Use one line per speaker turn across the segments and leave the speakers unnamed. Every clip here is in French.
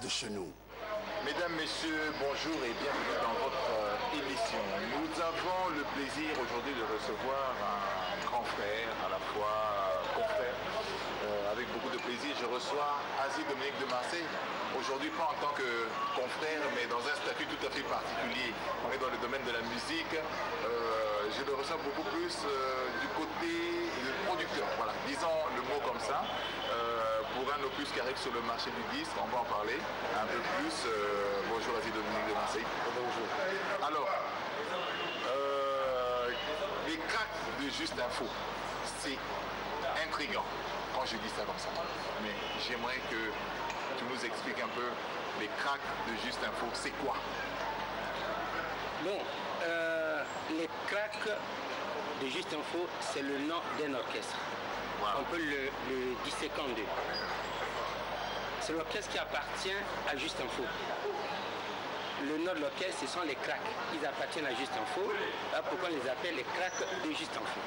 De chez nous.
Mesdames, Messieurs, bonjour et bienvenue dans votre émission. Nous avons le plaisir aujourd'hui de recevoir un grand frère, à la fois confrère. Avec beaucoup de plaisir, je reçois Aziz Dominique de Marseille. Aujourd'hui, pas en tant que confrère, mais dans un statut tout à fait particulier. On est dans le domaine de la musique. Je le reçois beaucoup plus du côté du producteur. Voilà, disons le mot comme ça. Pour un opus qui arrive sur le marché du disque, on va en parler un peu plus. Bonjour Aziz Dominique de Marseille. Bonjour. Alors, les cracks de Juste Info, c'est intriguant quand je dis ça comme ça. Mais j'aimerais que tu nous expliques un peu les cracks de Juste Info, c'est quoi?
Bon, les cracks de Juste Info, c'est le nom d'un orchestre. Wow. On peut le disséquer en deux. C'est l'orchestre qui appartient à Juste Info. Le nom de l'orchestre, ce sont les cracks. Ils appartiennent à Juste Info. Là, pourquoi on les appelle les cracks de Juste Info?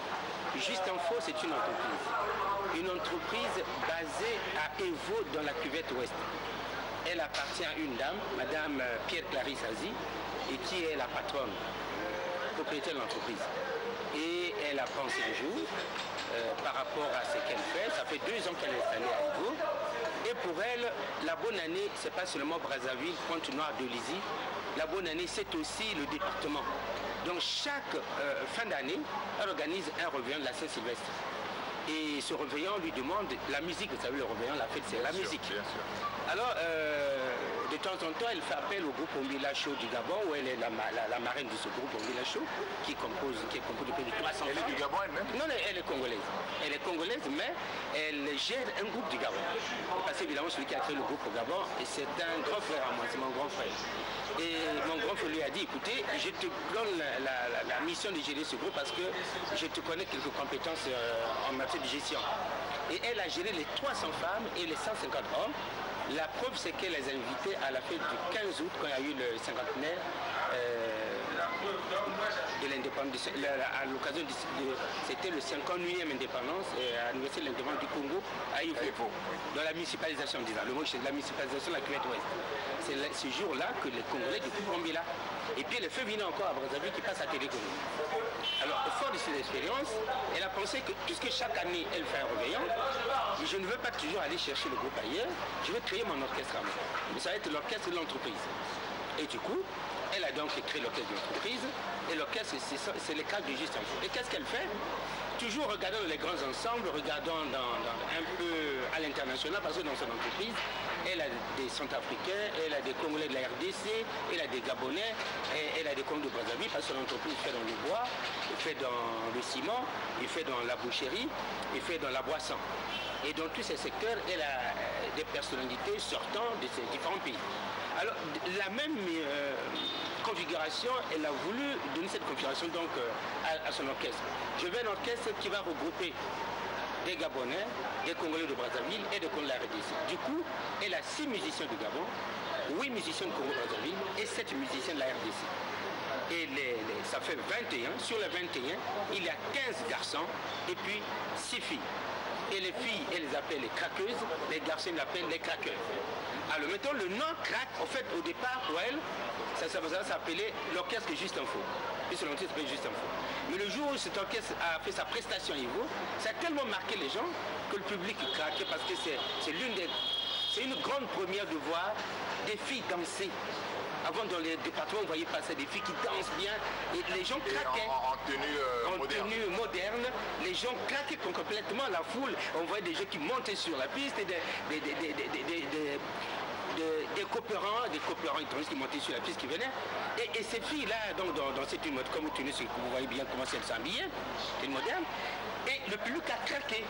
Juste Info, c'est une entreprise. Une entreprise basée à Evo dans la cuvette ouest. Elle appartient à une dame, Madame Pierre-Clarisse Aziz, et qui est la patronne, propriétaire de l'entreprise. Et elle a pensé un jour, par rapport à ce qu'elle fait, ça fait 2 ans qu'elle est installée à Evo. Et pour elle, la bonne année, c'est pas seulement Brazzaville, Pointe-Noire, Dolisie. La bonne année, c'est aussi le département. Donc chaque fin d'année, elle organise un réveillon de la Saint-Sylvestre. Et ce réveillon lui demande la musique. Vous savez, le réveillon, la fête, c'est la musique. Bien sûr. Alors, de temps en temps, elle fait appel au groupe Ombila Show du Gabon, où elle est la marraine de ce groupe Ombila Show, qui est composé de plus de 300 femmes.
Elle est du Gabon elle-même?
Non, elle est congolaise. Elle est congolaise, mais elle gère un groupe du Gabon. Parce qu'évidemment, celui qui a créé le groupe au Gabon, et c'est un grand frère à moi, c'est mon grand frère. Et mon grand frère lui a dit, écoutez, je te donne la mission de gérer ce groupe parce que je te connais quelques compétences en matière de gestion. Et elle a géré les 300 femmes et les 150 hommes. La preuve, c'est qu'elle les a invités à la fête du 15 août, quand il y a eu le cinquantenaire de l'indépendance, à l'occasion c'était le 51e indépendance, l'anniversaire de l'indépendance du Congo à Ivo, dans la municipalisation, disons. Le mot c'est la municipalisation de la cuvette ouest. C'est ce jour-là que les Congolais découvrent Ombila. Et puis elle fait venir encore à Brazzaville qui passe à Télé-Congo. Alors, fort de cette expérience, elle a pensé que puisque chaque année elle fait un réveillon, je ne veux pas toujours aller chercher le groupe ailleurs, je vais créer mon orchestre à moi. Mais ça va être l'orchestre de l'entreprise. Et du coup, elle a donc créé l'orchestre de l'entreprise, et l'orchestre, c'est les cracks de Juste Info. Et qu'est-ce qu'elle fait? Toujours regardant les grands ensembles, regardant un peu à l'international, parce que dans son entreprise, elle a des Centrafricains, elle a des Congolais de la RDC, elle a des Gabonais, elle a des Congolais de Brazzaville, parce que son entreprise fait dans le bois, il fait dans le ciment, il fait dans la boucherie, il fait dans la boisson. Et dans tous ces secteurs, elle a des personnalités sortant de ces différents pays. Alors, la même configuration, elle a voulu donner cette configuration donc à son orchestre. Je veux un orchestre qui va regrouper des Gabonais, des Congolais de Brazzaville et des Congolais de la RDC. Du coup, elle a 6 musiciens du Gabon, 8 musiciens de Congo-Brazzaville et 7 musiciens de la RDC. Et ça fait 21. Sur les 21, il y a 15 garçons et puis 6 filles. Et les filles, elles les appellent les craqueuses, les garçons les appellent les craqueurs. Alors mettons le nom crack, en fait au départ pour elle, ça s'appelait l'orchestre Juste Info. Puisque l'orchestre s'appelle Juste Info. Mais le jour où cet orchestre a fait sa prestation à Evo, ça a tellement marqué les gens que le public craquait parce que c'est une grande première de voir des filles danser Avant, dans les départements, on voyait passer des filles qui dansent bien et les gens craquaient.
En tenue
moderne, les gens craquaient complètement la foule. On voyait des gens qui montaient sur la piste et des coopérants étrangers qui montaient sur la piste qui venaient. Et ces filles-là, donc dans cette tenue, comme vous voyez bien comment elles s'habillaient, c'est moderne, et le public a craqué.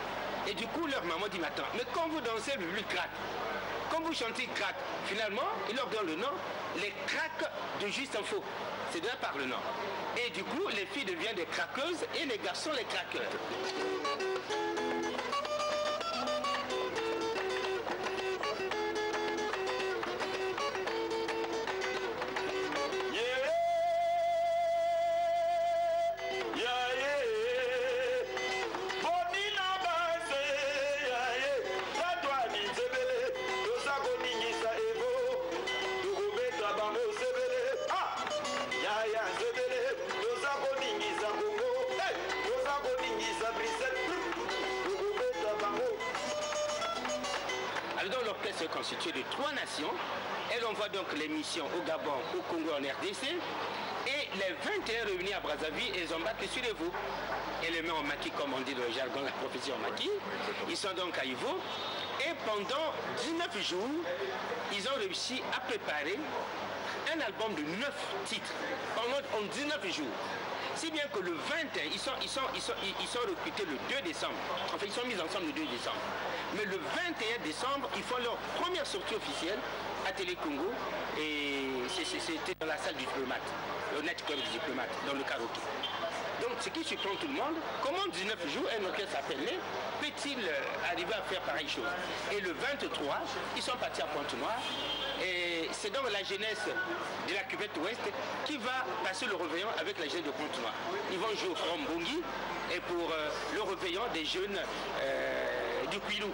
Et du coup, leur maman dit, mais attends, mais quand vous dansez, le public craque. Quand vous chantez, il craque. Finalement, il leur donne le nom, les craques de Juste Info. C'est de là par le nom. Et du coup, les filles deviennent des craqueuses et les garçons les craqueurs. Constitué de 3 nations. Elle envoie donc les missions au Gabon, au Congo, en RDC. Et les 21 réunis à Brazzaville, ils embarquent sur les veaux. Et les met en maquis, comme on dit dans le jargon, la profession en maquis. Ils sont donc à Ivo. Et pendant 19 jours, ils ont réussi à préparer un album de 9 titres. En 19 jours. Si bien que le 21, ils sont recrutés le 2 décembre. Enfin, ils sont mis ensemble le 2 décembre. Mais le 21 décembre, ils font leur première sortie officielle à Télé Congo. Et c'était dans la salle du diplomate, le Net Club du diplomate, dans le karaoké. Donc, ce qui surprend tout le monde, comment en 19 jours, un orchestre appelé peut-il arriver à faire pareille chose? Et le 23, ils sont partis à Pointe-Noire. Et c'est donc la jeunesse de la cuvette ouest qui va passer le réveillon avec la jeunesse de Pointe-Noire. Ils vont jouer au Forum Bongi et pour le réveillon des jeunes du Quilou.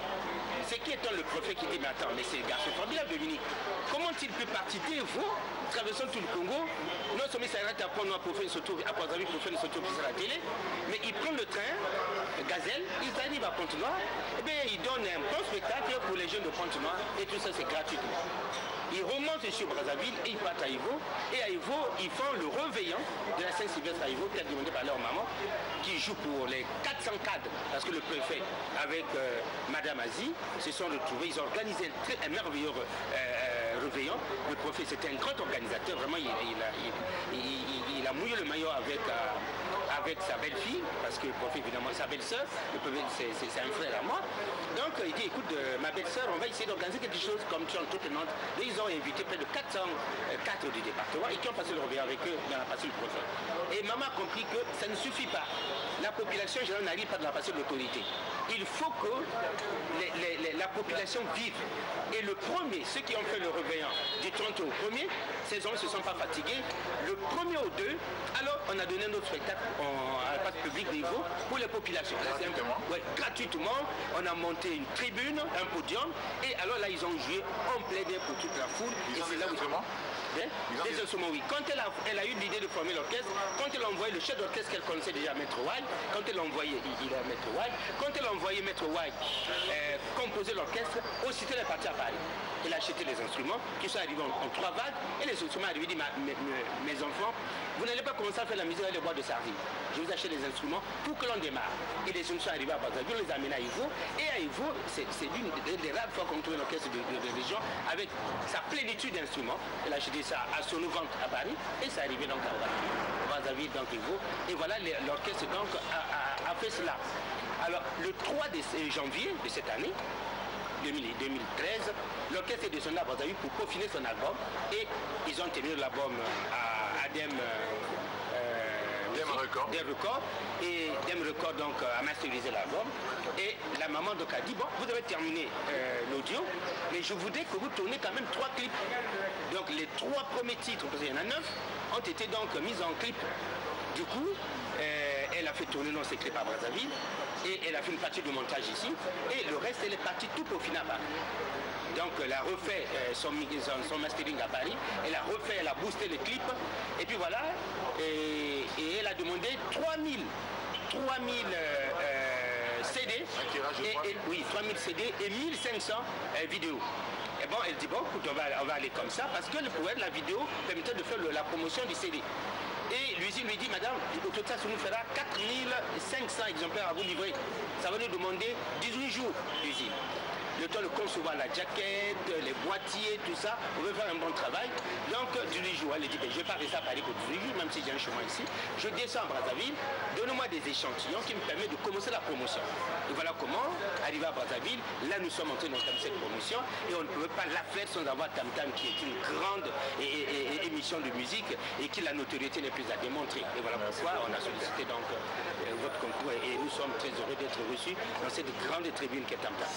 C'est qui étant le prophète qui dit, mais attends, mais c'est le garçon formidable de l'unique. Comment il peut partir vous, traversant tout le Congo, non seulement ça arrête à Pointe-Noire pour faire une photo, à Brazzaville pour faire une photo à la télé, mais ils prennent le train, Gazelle, ils arrivent à Pointe-Noire, et bien ils donnent un bon spectacle pour les jeunes de Pointe-Noire, et tout ça c'est gratuitement. Ils remontent sur Brazzaville et ils partent à Ivo. Et à Ivo, ils font le réveillon de la Saint-Sylvestre à Ivo, qui a demandé par leur maman, qui joue pour les 400 cadres. Parce que le préfet, avec Madame Azie, se sont retrouvés. Ils ont organisé un merveilleux réveillon. Le préfet, c'était un grand organisateur. Vraiment, il a mouillé le maillot avec sa belle-fille, parce que le préfet, évidemment, sa belle-sœur, c'est un frère à moi. Donc, il dit, écoute, ma belle-sœur, on va essayer d'organiser quelque chose comme tu en toute Nantes. Et ils ont invité près de 400 cadres du département et qui ont passé le réveillon avec eux dans la passion du prophète. Et maman a compris que ça ne suffit pas. La population générale n'arrive pas dans la passion de l'autorité. Il faut que la population vive. Et le premier, ceux qui ont fait le réveillon du 30 au 1er, ces hommes ne se sont pas fatigués. Le 1er au 2, alors on a donné notre spectacle à la place publique niveau pour les populations.
Gratuitement.
Ouais, gratuitement. On a monté une tribune, un podium, et alors là ils ont joué en plein air pour toute la foule.
Ils ont
des
instruments.
Des instruments, oui. Quand elle a eu l'idée de former l'orchestre, quand elle a envoyé le chef d'orchestre qu'elle connaissait déjà, Maître Wall, quand elle a envoyé, il est Maître Wall, quand elle a envoyé Maître Wall composer l'orchestre, aussitôt elle est partie à Paris. Elle a acheté les instruments qui sont arrivés en 3 vagues et les instruments arrivés, dit mes enfants, vous n'allez pas commencer à faire la musique avec les bois de sardine. Je vous achète les instruments pour que l'on démarre. Et les instruments sont arrivés à Brazzaville, on les a amenés à Ivo. Et à Ivo, c'est l'une des rares fois qu'on trouve un orchestre de région avec sa plénitude d'instruments. Elle a acheté ça à son vente à Paris et c'est arrivé donc à Brazzaville, donc Ivo. Et voilà, l'orchestre donc a fait cela. Alors, le 3 janvier de cette année, 2013, l'orchestre est descendu à Brazzaville pour peaufiner son album et ils ont terminé l'album à Dem Record et Dem Record donc a masterisé l'album et la maman donc a dit bon vous avez terminé l'audio mais je voudrais que vous tournez quand même 3 clips. Donc les 3 premiers titres, parce qu'il y en a 9, ont été donc mis en clip. Du coup, elle a fait tourner ses clips à Brazzaville et elle a fait une partie de montage ici et le reste elle est partie tout au final à Paris. Donc elle a refait son mastering à Paris, elle a boosté les clips et puis voilà et elle a demandé 3000 CD, oui 3000 CD et 1500 vidéos. Et Bon, elle dit, bon, écoute, on va aller comme ça, parce que le poète, la vidéo, permettait de faire la promotion du CD. Et l'usine lui dit, madame, au total, ça nous fera 4500 exemplaires à vous livrer. Ça va nous demander 18 jours, l'usine. Le temps de concevoir la jaquette, les boîtiers, tout ça, on veut faire un bon travail. Donc, 18 jours, elle dit, ben, je ne vais pas rester à Paris pour 18 jours, même si j'ai un chemin ici. Je descends à Brazzaville, donnez-moi des échantillons qui me permettent de commencer la promotion. Et voilà comment, arrivé à Brazzaville, là nous sommes en train d'entamer cette promotion et on ne peut pas la faire sans avoir Tam Tam qui est une grande émission de musique et qui la notoriété n'est plus à démontrer. Et voilà pourquoi on a sollicité donc votre concours et nous sommes très heureux d'être reçus dans cette grande tribune qui est Tam Tam.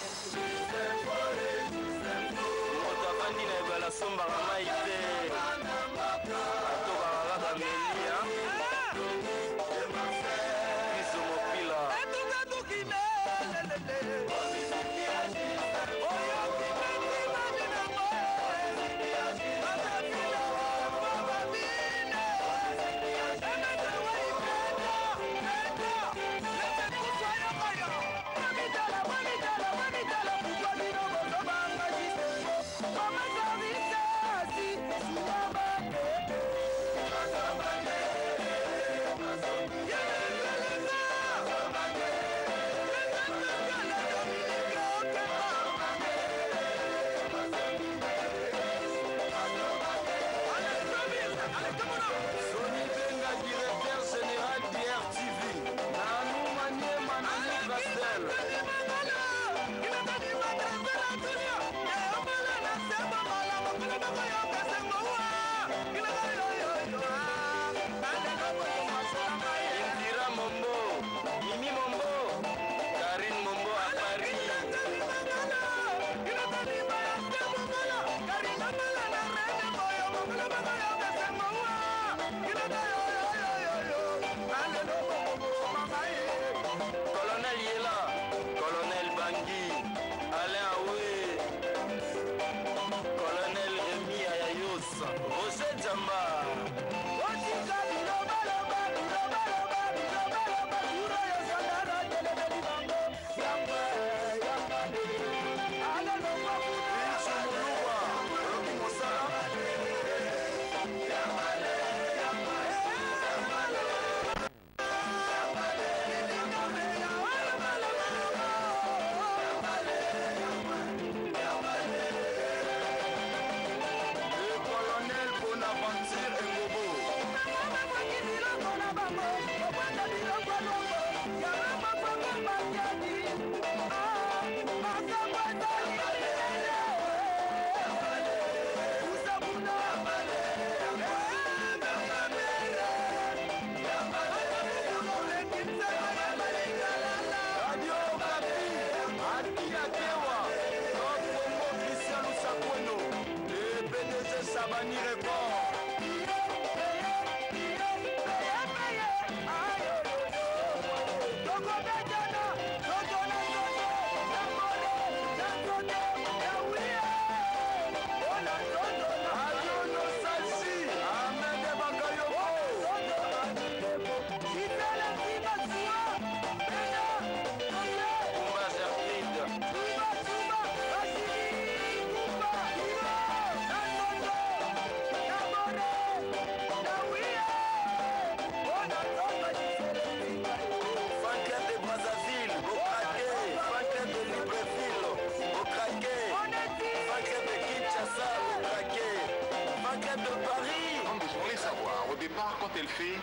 Quand elle fait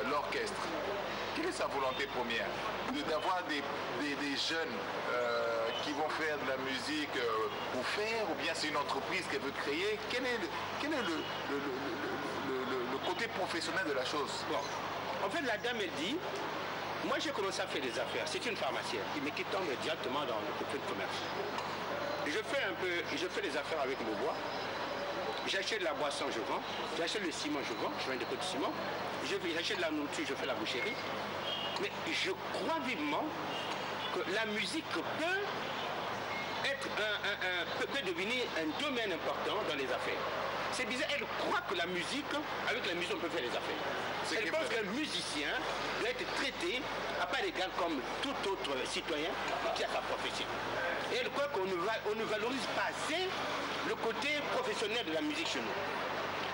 l'orchestre, quelle est sa volonté première? D'avoir des jeunes qui vont faire de la musique pour faire, ou bien c'est une entreprise qu'elle veut créer? Quel est le côté professionnel de la chose?
Bon, en fait la dame elle dit, moi j'ai commencé à faire des affaires, c'est une pharmacienne, mais qui tombe directement dans le côté de commerce. Je fais des affaires avec le bois. J'achète la boisson, je vends. J'achète le ciment, je vends. Je vends des côtes de ciment. J'achète la nourriture, je fais la boucherie. Mais je crois vivement que la musique peut devenir un domaine important dans les affaires. C'est bizarre, elle croit que la musique, avec la musique on peut faire des affaires. Elle pense qu'un musicien doit être traité à part égal comme tout autre citoyen qui a sa profession. Et elle croit qu'on ne valorise pas assez le côté professionnel de la musique chez nous.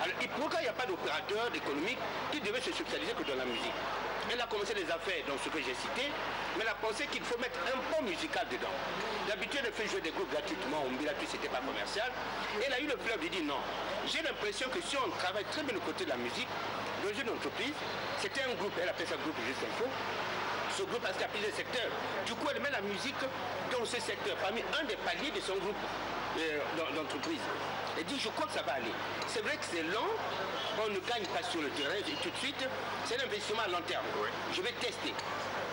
Alors, et pourquoi il n'y a pas d'opérateur économique qui devait se spécialiser que dans la musique? Elle a commencé les affaires dans ce que j'ai cité, mais elle a pensé qu'il faut mettre un pont musical dedans. D'habitude, elle fait jouer des groupes gratuitement, au Mbila-Tui, c'était pas commercial. Et elle a eu le fleuve de dire non. J'ai l'impression que si on travaille très bien le côté de la musique, dans une entreprise, c'était un groupe, elle appelle ça groupe Juste Info. Ce groupe a plusieurs secteurs. Du coup, elle met la musique dans ce secteur, parmi un des paliers de son groupe d'entreprise. Elle dit, je crois que ça va aller. C'est vrai que c'est lent, on ne gagne pas sur le terrain tout de suite, c'est un investissement à long terme. Oui. Je vais tester.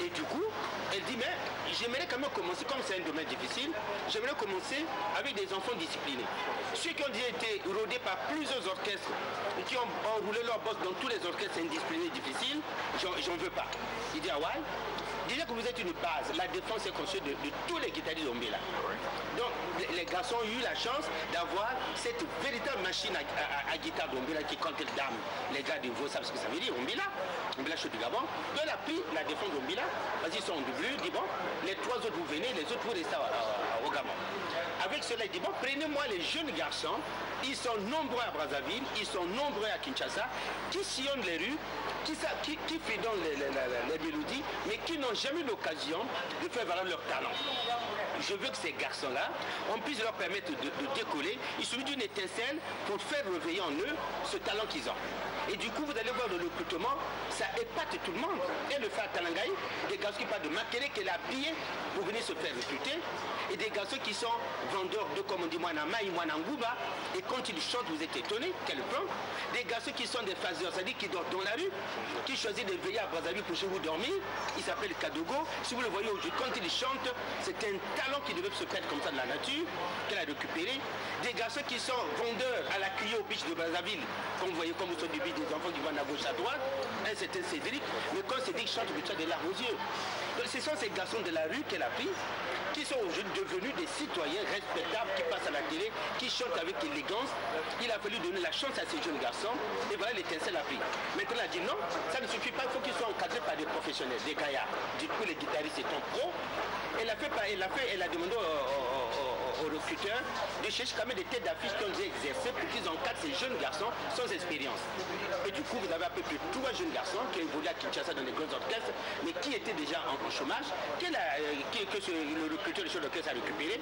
Et du coup, elle dit, mais j'aimerais quand même commencer, comme c'est un domaine difficile, j'aimerais commencer avec des enfants disciplinés. Ceux qui ont déjà été rodés par plusieurs orchestres, et qui ont enroulé leur boss dans tous les orchestres indisciplinés difficiles, j'en veux pas. Il dit, ah ouais? Déjà que vous êtes une base, la défense est construite de tous les guitaristes d'Ombela. Donc les garçons ont eu la chance d'avoir cette véritable machine à guitare d'Ombela qui compte les dames. Les gars de Vaud savent ce que ça veut dire, Ombela chaud du Gabon. Donc elle a pris la défense d'Ombela, vas-y, ils sont en double, dit bon, les trois autres vous venez, les autres vous restez au Gabon. Avec cela, il dit bon, prenez-moi les jeunes garçons, ils sont nombreux à Brazzaville, ils sont nombreux à Kinshasa, qui sillonnent les rues, qui fredonnent les mélodies, mais qui n'ont jamais eu l'occasion de faire valoir leur talent. Je veux que ces garçons-là, on puisse leur permettre de décoller. Il suffit d'une étincelle pour faire réveiller en eux ce talent qu'ils ont. Et du coup, vous allez voir le recrutement, ça épate tout le monde. Et le fait à Talangaï, des garçons qui parlent de Makele, qu'elle a habillé pour venir se faire recruter, et des garçons qui sont vendeurs de, comme on dit, Mwanamaï, Mwanangouba, et quand ils chantent, vous êtes étonnés, quel plan. Des garçons qui sont des phaseurs, c'est-à-dire qui dorment dans la rue, qui choisissent de veiller à Brazzaville pour chez vous dormir, il s'appelle Kadogo. Si vous le voyez aujourd'hui, quand il chante, c'est un talent qui devait se perdre comme ça de la nature, qu'elle a récupéré. Des garçons qui sont vendeurs à la criée au beach de Brazzaville, comme vous voyez, comme vous sont du beach, des enfants qui vont à gauche à droite, un certain Cédric, mais quand Cédric chante, il a des larmes aux yeux. Donc ce sont ces garçons de la rue qu'elle a pris, qui sont aujourd'hui devenus des citoyens respectables, qui passent à la télé, qui chantent avec élégance. Il a fallu donner la chance à ces jeunes garçons, et voilà l'étincelle a pris. Maintenant, elle a dit non, ça ne suffit pas, il faut qu'ils soient encadrés par des professionnels, des gaillards. Du coup, les guitaristes étant pro, elle a demandé aux recruteurs de chercher quand même des têtes d'affiche qui ont déjà exercé pour qu'ils encadrent ces jeunes garçons sans expérience. Et du coup, vous avez à peu près 3 jeunes garçons qui ont évolué à Kinshasa dans les grands orchestres, mais qui étaient déjà en chômage, que le recruteur de chef d'orchestre a récupéré.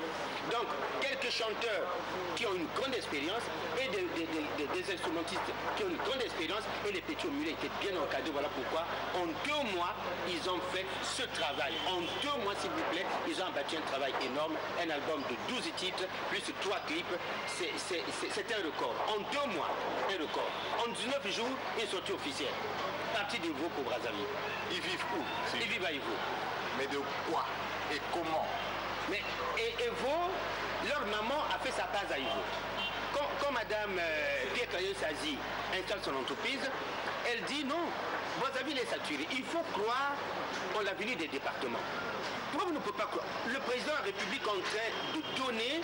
Donc, quelques chanteurs qui ont une grande expérience et des instrumentistes qui ont une grande expérience, et les petits au milieu étaient bien encadrés. Voilà pourquoi, en 2 mois, ils ont fait ce travail. En 2 mois, s'il vous plaît, ils ont abattu un travail énorme, un album de 12 titres, plus 3 clips, c'est un record. En 2 mois, un record. En 19 jours, une sortie officielle. Parti de Vaud pour Brazzaville.
Ils vivent où?
Ils vivent à Ivo.
Mais de quoi et comment?
Mais Vaud, leur maman a fait sa base à Ivo. Quand Madame Pierre-Claire Sazi installe son entreprise, elle dit non, Brazzaville est saturé. Il faut croire en l'avenir des départements. Pourquoi vous ne pouvez pas croire? Le président de la République est en train de donner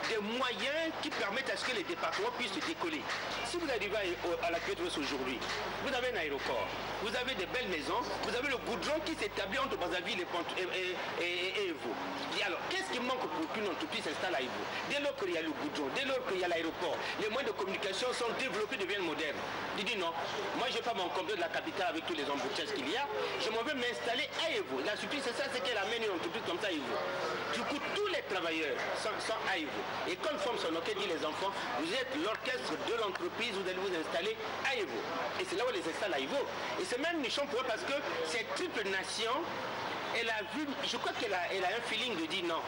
des moyens qui permettent à ce que les départements puissent se décoller. Si vous arrivez à la Côte-Ouest aujourd'hui, vous avez un aéroport, vous avez des belles maisons, vous avez le goudron qui s'établit entre Brazzaville et Evo. Et alors, qu'est-ce qui manque pour qu'une entreprise s'installe à Evo? Dès lors qu'il y a le goudron, dès lors qu'il y a l'aéroport, les moyens de communication sont développés, deviennent modernes. Il dit non, moi je ne vais pas m'encomber de la capitale avec tous les embouteillages qu'il y a, je m'en vais m'installer à Evo. La surprise c'est ça, c'est qu'elle amène une entreprise comme ça à Evo. Du coup, tous les travailleurs sont à Evo. Et comme forme son orchestre, dit les enfants, vous êtes l'orchestre de l'entreprise, vous allez vous installer à Evo. Et c'est là où elle les installe à Evo. Et c'est même nichon pour eux parce que cette triple nation, elle a vu, je crois qu'elle a un feeling de dire non,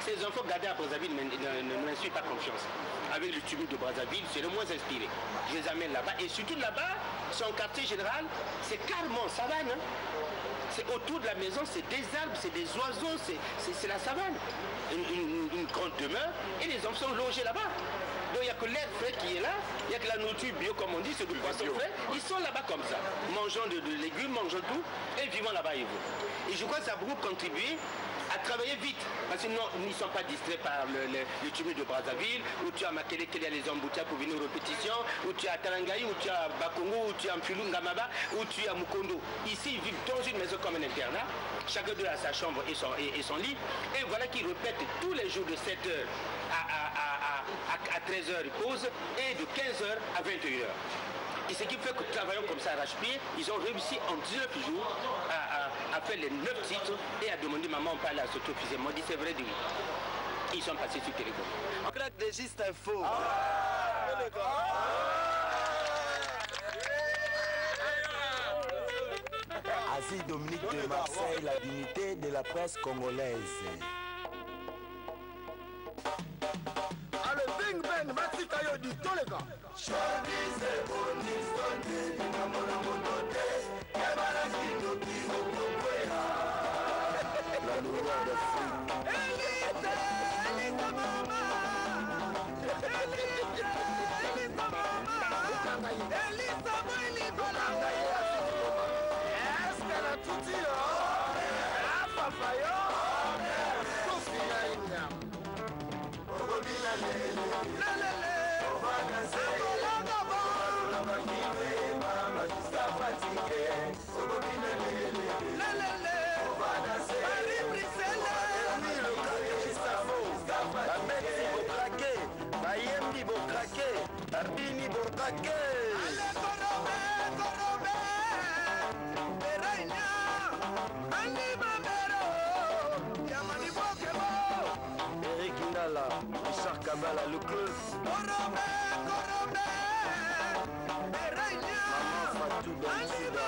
ces enfants gardés à Brazzaville ne m'inspirent pas confiance. Avec le tumulte de Brazzaville, c'est le moins inspiré. Je les amène là-bas. Et surtout là-bas, son quartier général, c'est carrément savane. Hein. C'est autour de la maison, c'est des arbres, c'est des oiseaux, c'est la savane. Une grande demeure, et les enfants sont logés là-bas. il n'y a que l'air frais qui est là, il n'y a que la nourriture bio, comme on dit, c'est du poisson frais. Ils sont là-bas comme ça, mangeant de légumes, mangeant tout, et vivant là-bas et vous. Et je crois que ça a beaucoup contribué à travailler vite, parce qu'ils ne sont pas distraits par le tumulte de Brazzaville, où tu as Makele, qu'il y a les embouteillages pour venir aux répétitions, où tu as Tarangaï, où tu as Bakongo, où tu as Mfilou Ngamaba, où tu as Mukondo. Ici, ils vivent dans une maison comme un internat, chacun d'eux a sa chambre et son lit, et voilà qu'ils répètent tous les jours de 7h à 13h, ils posent, et de 15h à 21h. Et ce qui fait que travaillant comme ça à arrache-pied, ils ont réussi en 19 jours à faire les 9 titres et à demander maman, on parle à s'auto-officier. Moi, dit c'est vrai, ils sont passés sur Télécom.
On craque des Juste Info. Asie Dominique de Marseille, la dignité de la presse congolaise.
Allez, bing bang, Maxi Kayo dit tous les gars.
La nouvelle d'Afrique.
Ardini Borkake.
Eric Indala, Richard Kabala, le club. Maman Fatou Bensida.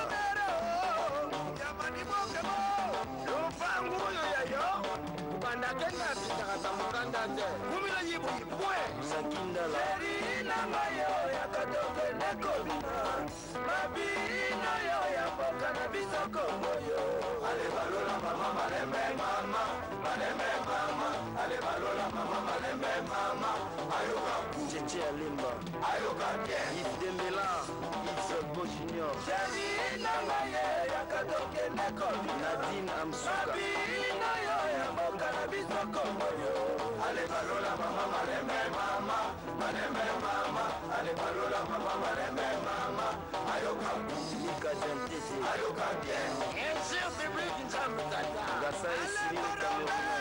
Sakindala. Tchétché Alimba, Yves Dembela, Yves Bo Junior, Nadine Amsuka, Mika Dantete, Gassaï Cyril Camerounais.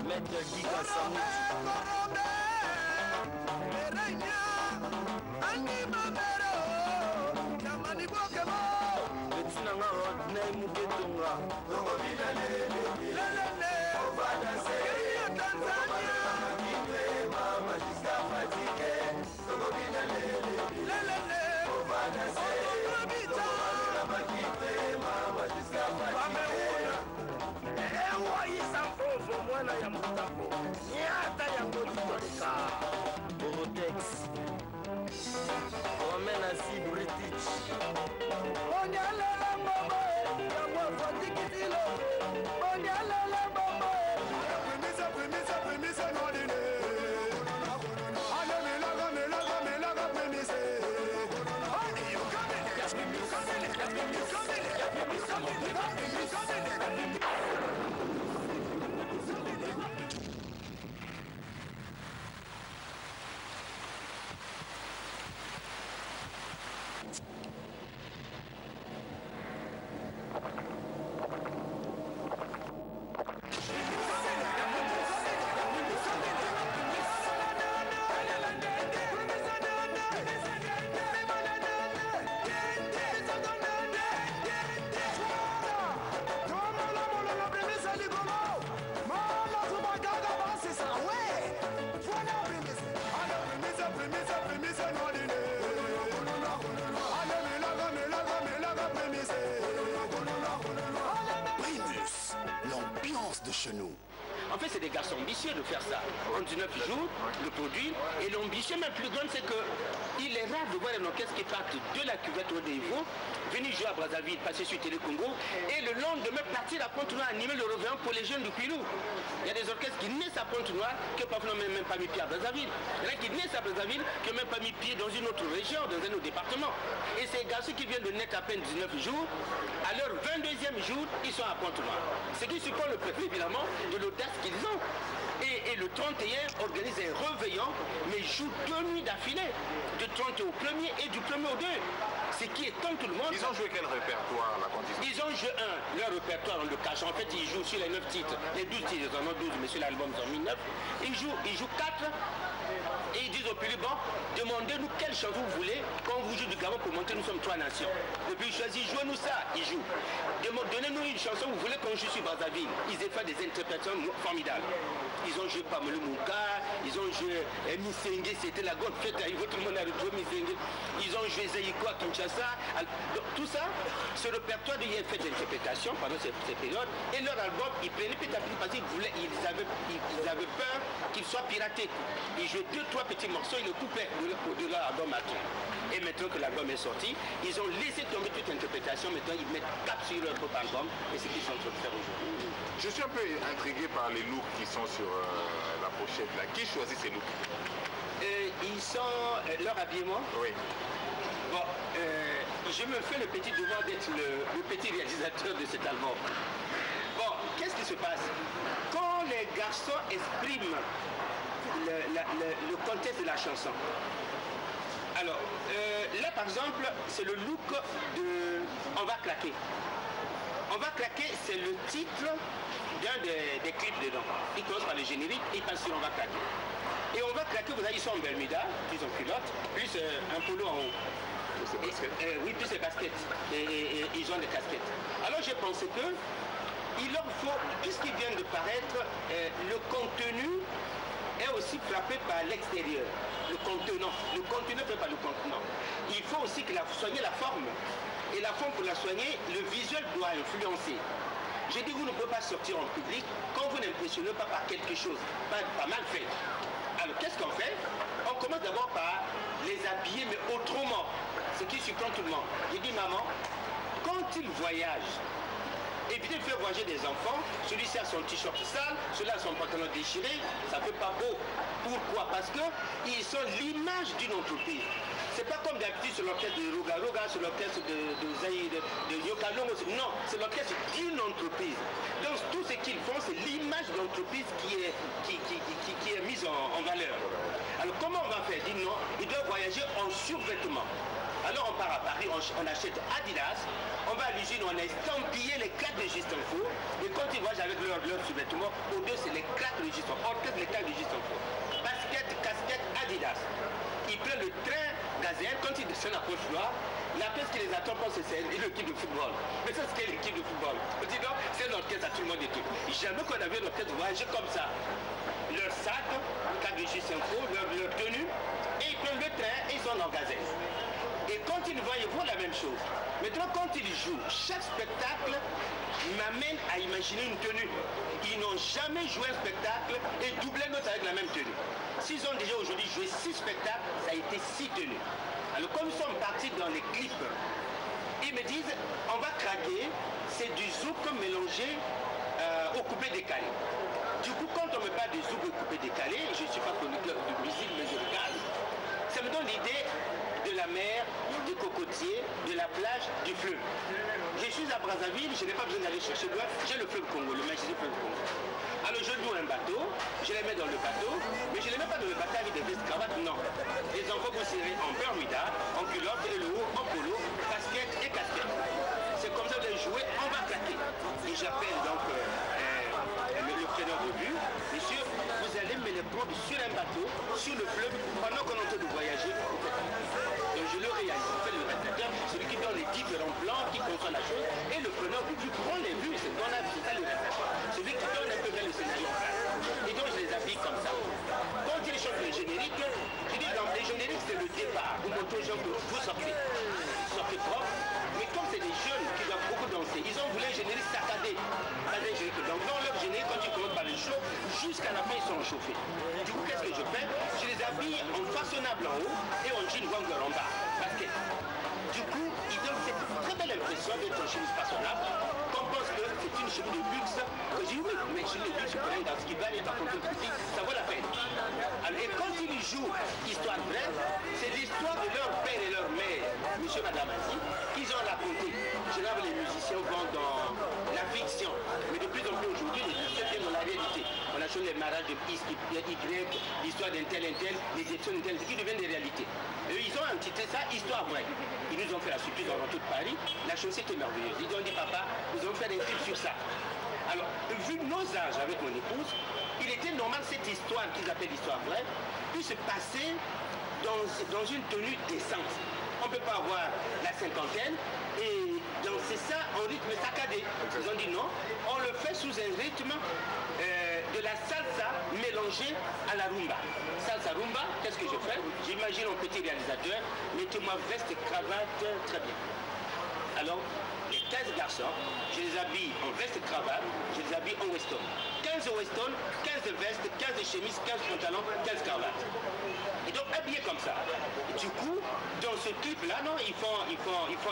Maître Giga Samuti. Betinanga Rodney Muketonga. Borotex. Romain Assi British.
L'ambiance de chez nous.
En fait, c'est des garçons ambitieux de faire ça. En 19 jours, le produit. Et l'ambition même plus grande, c'est qu'il est rare de voir un orchestre qui parte de la cuvette au niveau, venir jouer à Brazzaville, passer sur Télé Congo, et le lendemain partir à Pointe-Noire, animer le réveillon pour les jeunes du Quilou. Il y a des orchestres qui naissent à Pointe-Noire, qui parfois n'ont même pas mis pied à Brazzaville. Il y en a qui naissent à Brazzaville, qui n'ont même pas mis pied dans une autre région, dans un autre département. Et ces garçons qui viennent de naître à peine 19 jours, à leur 22e jour, ils sont à Pointe-Noire. Ce qui suppose le préfet, évidemment, de l'audace qu'ils ont. Et le 31 organise un réveillon, mais joue 2 nuits d'affilée, du 30 au 1er et du 1er au 2. Ce qui étonne tout le monde.
Ils ont joué quel répertoire là, quand
ils ont joué leur répertoire, on le cache. En fait, ils jouent sur les 9 titres, les 12 titres, ils en ont 12, mais sur l'album, ils ont mis 9. Ils jouent 4. Et ils disent au public, bon, demandez-nous quelle chanson vous voulez. Quand on vous joue du Gabon pour monter, nous sommes 3 nations. Et puis ils choisissent, jouez-nous ça, ils jouent. Donnez-nous une chanson, vous voulez qu'on joue sur Brazzaville. Ils ont fait des interprétations formidables. Ils ont joué Pamelo Mouka, ils ont joué Missengue, c'était la grande fête à Ivo, tout le monde a joué Missengue. Ils ont joué Zaïko à Kinshasa. Donc, tout ça, ce répertoire, il y a fait d'interprétation pendant ces périodes. Et leur album, ils prenaient petit à petit parce qu'ils avaient peur qu'il soit piraté. Ils jouaient 2-3 petits morceaux, ils le coupaient de leur album à tout. Et maintenant que l'album est sorti, ils ont laissé tomber toute interprétation. Maintenant, ils mettent cap sur leur propre album. Et c'est ce qu'ils sont en train de faire aujourd'hui.
Je suis un peu intrigué par les looks qui sont sur la pochette là. Qui choisit ces looks?
Ils sont leur habillement.
Oui.
Bon, je me fais le petit devoir d'être le petit réalisateur de cet album. Bon, qu'est-ce qui se passe? Quand les garçons expriment le contexte de la chanson. Alors, là par exemple, c'est le look de On va claquer. On va claquer, c'est le titre d'un des clips dedans. Il commence par le générique, il passe sur On va claquer. Et On va claquer, vous voyez, ils sont en Bermuda, plus en culotte, plus un polo en haut. Oui, plus les casquettes. Et ils ont des casquettes. Alors j'ai pensé que il leur faut, puisqu'ils viennent de paraître, le contenu est aussi frappé par l'extérieur. Le contenant. Le contenu fait par le contenant. Il faut aussi que soigner la forme. Et la forme, pour la soigner, le visuel doit influencer. J'ai dit, vous ne pouvez pas sortir en public quand vous n'impressionnez pas par quelque chose, pas mal fait. Alors, qu'est-ce qu'on fait? On commence d'abord par les habiller, mais autrement. Ce qui surprend tout le monde. J'ai dit, maman, quand ils voyagent, évitez de faire voyager des enfants, celui-ci a son t-shirt sale, celui-là a son pantalon déchiré, ça ne fait pas beau. Pourquoi? Parce qu'ils sont l'image d'une entreprise. C'est pas comme d'habitude sur l'orchestre de Roga Roga, sur l'orchestre de Zaïd, de Yokalongo. Non, c'est l'orchestre d'une entreprise. Donc tout ce qu'ils font, c'est l'image de l'entreprise qui est mise en valeur. Alors comment on va faire? Dis non, ils doivent voyager en survêtement. Alors on part à Paris, on achète Adidas, on va à l'usine, on a estampillé les claques de Justinfo, et quand ils voyagent avec leur sous-vêtements, au deux c'est les claques de Justinfo, orchestre les claques de Justinfo. Basket, casquette, Adidas. Ils prennent le train gazelle, quand ils descendent à Pointe-Noire, la pièce qui les attend, c'est l'équipe de football. Mais ça, c'est l'équipe de football. On dit non, c'est l'orchestre à tout le monde et tout. Jamais qu'on avait l'orchestre voyager comme ça. Leur sac, claque de Justinfo, leur tenue, et ils prennent le train et ils sont en gazelle. Et quand ils voient, ils voient la même chose. Maintenant, quand ils jouent, chaque spectacle m'amène à imaginer une tenue. Ils n'ont jamais joué un spectacle et doublé l'autre avec la même tenue. S'ils ont déjà aujourd'hui joué 6 spectacles, ça a été 6 tenues. Alors comme nous sommes partis dans les clips, ils me disent, on va craquer, c'est du zouk mélangé au coupé décalé. Du coup, quand on me parle de zouk au coupé décalé, je ne suis pas chroniqueur de musique, mais je regarde, ça me donne l'idée de la mer, des cocotiers, de la plage, du fleuve. Je suis à Brazzaville, je n'ai pas besoin d'aller chercher loin, j'ai le fleuve Congo, le magique fleuve Congo. Alors je loue un bateau, je les mets dans le bateau, mais je ne les mets pas dans le bateau avec des vestes cravates, non. Les enfants vont serrer en Bermuda, en culotte et le haut en polo, casquette et casquette. C'est comme ça que je jouer, on va claquer. Et j'appelle donc le preneur de vue, monsieur, vous allez me les prendre sur un bateau, sur le fleuve, pendant qu'on est en train de voyager. Donc je le réalise, je fais le réalisateur, celui qui donne les différents plans, qui conçoit la chose, et le preneur de vue prend les vues, c'est ça le réalisateur. Celui qui donne un peu bien le scénario en place. Et donc je les habille comme ça. Quand ils chantent les génériques, je dis dans les génériques c'est le départ. Vous montrez aux gens que vous sortez propre. Mais comme c'est des jeunes qui doivent beaucoup danser, ils ont voulu un générique saccadé. Donc dans leur générique, quand ils commencent par le show, convenable en haut et on jean Wangler en bas. Parce que du coup, il donne cette très belle impression d'être une chemise façonnable. On pense que c'est une chemise de luxe. Je dis oui, mais une chemise de luxe pour aller dans ce qui va aller par contre petit, ça vaut la peine. Alors, et quand ils jouent Histoire vraie, c'est l'histoire de leur père et leur mère, monsieur, madame Assis, qu'ils ont raconté. Généralement, les musiciens vont dans la fiction, mais de plus en plus aujourd'hui, les musiciens viennent dans la réalité. On a choisi les mariages de X, Y, l'histoire d'un tel, les élections d'un tel, qui deviennent des réalités. Et ils ont intitulé ça Histoire vraie. Ils nous ont fait la surprise dans tout Paris. La chose était merveilleuse. Ils ont dit, papa, nous allons faire un film sur ça. Alors, vu nos âges avec mon épouse, il était normal que cette histoire qu'ils appellent Histoire vraie puisse se passer dans une tenue décente. On ne peut pas avoir la cinquantaine et danser ça en rythme saccadé. Ils ont dit non, on le fait sous un rythme de la salsa mélangée à la rumba. Salsa rumba, qu'est-ce que je fais? J'imagine un petit réalisateur, mettez-moi veste et cravate, très bien. Alors, les 15 garçons, je les habille en veste et cravate, je les habille en weston. 15 weston, 15 vestes, 15 chemises, 15 pantalons, 15 cravates. Et donc habillés comme ça. Et du coup, dans ce clip-là, non, ils font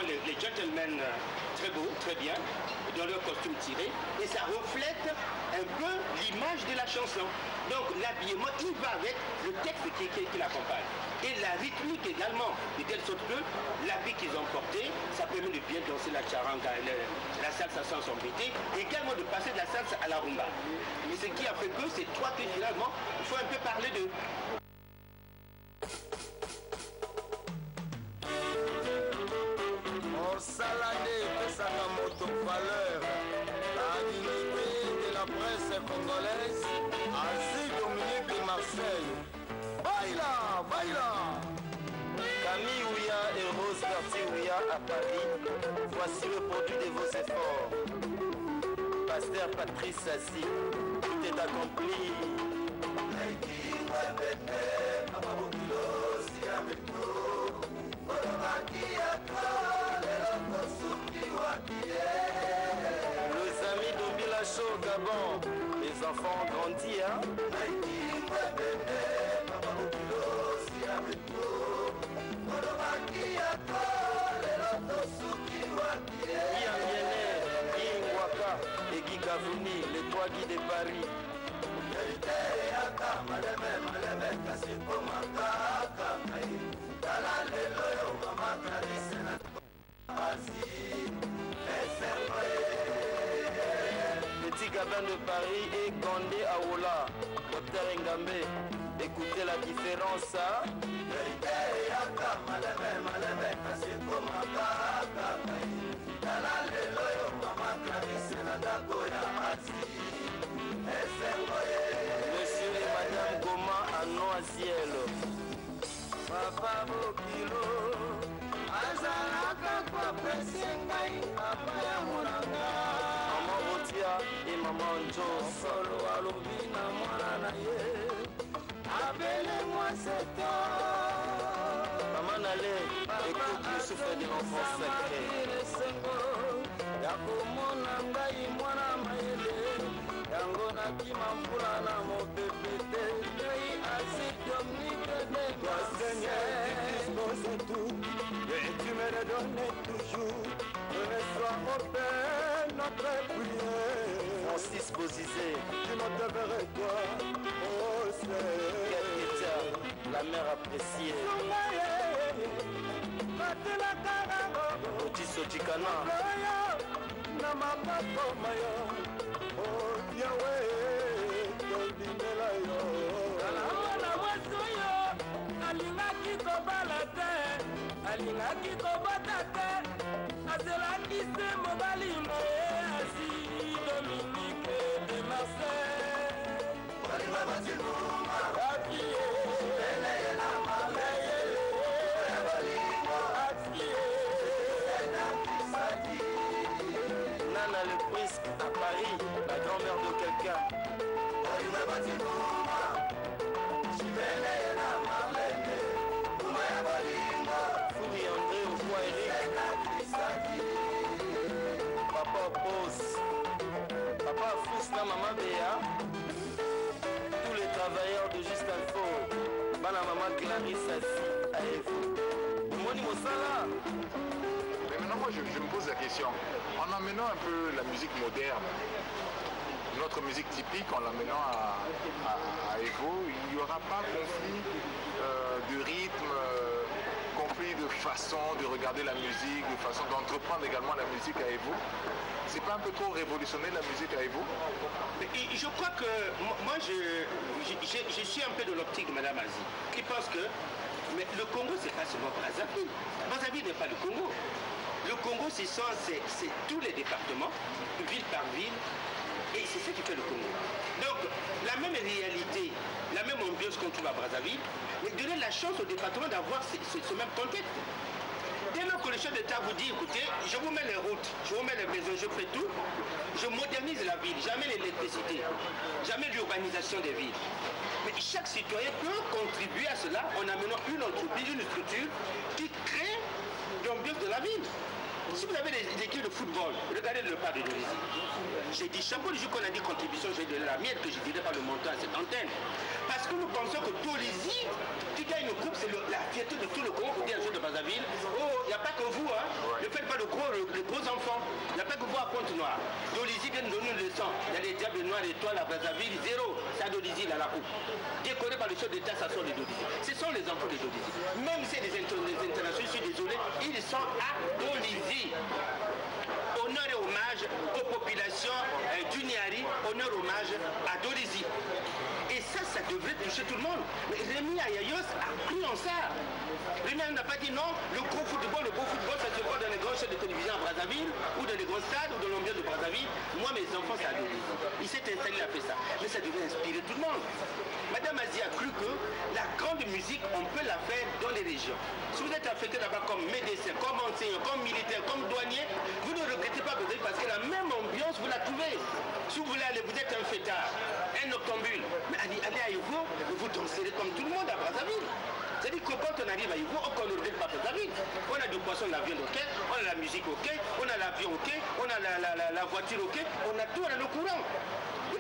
les gentlemen très beaux, très bien, dans leur costume tiré, et ça reflète un peu l'image de la chanson. Donc l'habillement, il va avec le texte qui l'accompagne. Et la rythmique également, de telle sorte que l'habit qu'ils ont porté, ça permet de bien danser la charanga, la salsa sans s'embêter, et également de passer de la salsa à la rumba. Mais ce qui a fait que ces trois que finalement, il faut un peu parler d'eux.
Saladé pesaka moto valeur la dignité de la presse congolaise, Asie Dominique de Marseille. Baila, baila.
Camille Ouya et Rose Cartier Ouya à Paris. Voici le produit de vos efforts. Pasteur Patrice Sassi, tout est accompli. Les amis d'Ombila Show Gabon, les enfants ont grandi, hein? Et Guy Gavouni, les trois Guy de Paris. Petit Gabin de Paris et Gandé Aoula, Docteur Ngambé, écoutez la différence, hein? Monsieur et Madame Goma à Noisiel.
Papa Bokilo azalaka kopesa ngai apaya monanga.
Maman Rotia et Maman Jo
solo alobi na mwana na ye abele moi c'est
Maman Nalé, écoute le souffle de l'enfant sacré.
ya komona ngai mwana mayele yango nakima mbula na mopepe te ngai Asie Dominique de Marseille. Tout et tu me le donnes toujours. Ne sois open notre prière.
Francis Bozizé,
Tu me devrais toi, oh Seigneur.
la mère appréciée. Oti Sotikana.
alingaki kobala te alingaki kobota te azelaki se mobali na ye Asie Dominique de Marseille.
Nana le Prince à Paris, la grand-mère de quelqu'un. Fouri André au poids Eric. Papa Pose. Papa Fous na Maman Béa. Tous les travailleurs de Juste Info. bana maman Clarisse assis à Evo. Moni Mosala.
Mais maintenant, moi, je me pose la question. En amenant un peu la musique moderne, notre musique typique, en l'amenant à Evo, il n'y aura pas conflit de rythme, conflit de façon de regarder la musique, de façon d'entreprendre également la musique à Evo. C'est pas un peu trop révolutionner la musique à Evo?
Je crois que moi, je suis un peu de l'optique de Mme Azie, qui pense que mais le Congo, c'est pas seulement Brazzaville. Brazzaville n'est pas le Congo. Le Congo, c'est tous les départements, ville par ville, et c'est ce qui fait le Congo. Donc, la même réalité, la même ambiance qu'on trouve à Brazzaville, mais donner la chance au département d'avoir ce même contexte. Dès lors que le chef d'État vous dit, écoutez, je vous mets les routes, je vous mets les maisons, je fais tout, je modernise la ville, jamais l'électricité, jamais l'urbanisation des villes. Mais chaque citoyen peut contribuer à cela en amenant une entreprise, une structure qui crée l'ambiance de la ville. Si vous avez des équipes de football, regardez le pas de Dolisie. J'ai dit chapeau du jour qu'on a dit contribution, j'ai donné la mienne que je ne dirais pas le montant à cette antenne. Parce que nous pensons que Dolisie, qui gagne une coupe, c'est la fierté de tout le Congo. Vous dites à de Brazzaville, oh, il n'y a pas que vous, hein. Ne faites pas les gros enfants. Il n'y a pas que vous à Pointe-Noire. Dolisie vient de donner une leçon. Il y a des diables noirs étoiles à Brazzaville, zéro. C'est à Dolisie, là, la coupe. Décoré par le chef d'État, ça sont les Dolisie. Ce sont les enfants de Dolisie. Même si les internationaux, je suis désolé, ils sont à Dolisie. Honneur et hommage aux populations du Niari, honneur et hommage à Dolisie. Et ça devrait toucher tout le monde. Mais Rémi Ayayos a cru en ça. Rémi n'a pas dit non, le beau football, ça se voit dans les grandes chaînes de télévision à Brazzaville, ou dans les grands stades, ou dans l'ambiance de Brazzaville. Moi, mes enfants, c'est à Dolisie. Il s'est installé, il a fait ça. Mais ça devait inspirer tout le monde. Madame Azie a cru que la grande musique, on peut la faire dans les régions. Si vous êtes affecté là-bas comme médecin, comme enseignant, comme militaire, comme douanier, vous ne regrettez pas Brazzaville parce que la même ambiance, vous la trouvez. Si vous voulez aller, vous êtes un fêtard, un octambule, mais allez à Evo, vous danserez comme tout le monde à Brazzaville. C'est-à-dire que quand on arrive à Evo, on ne regarde pas Brazzaville. On a du poisson, la viande ok, on a la musique ok, on a l'avion ok, on a la voiture ok, on a tout, on a le courant.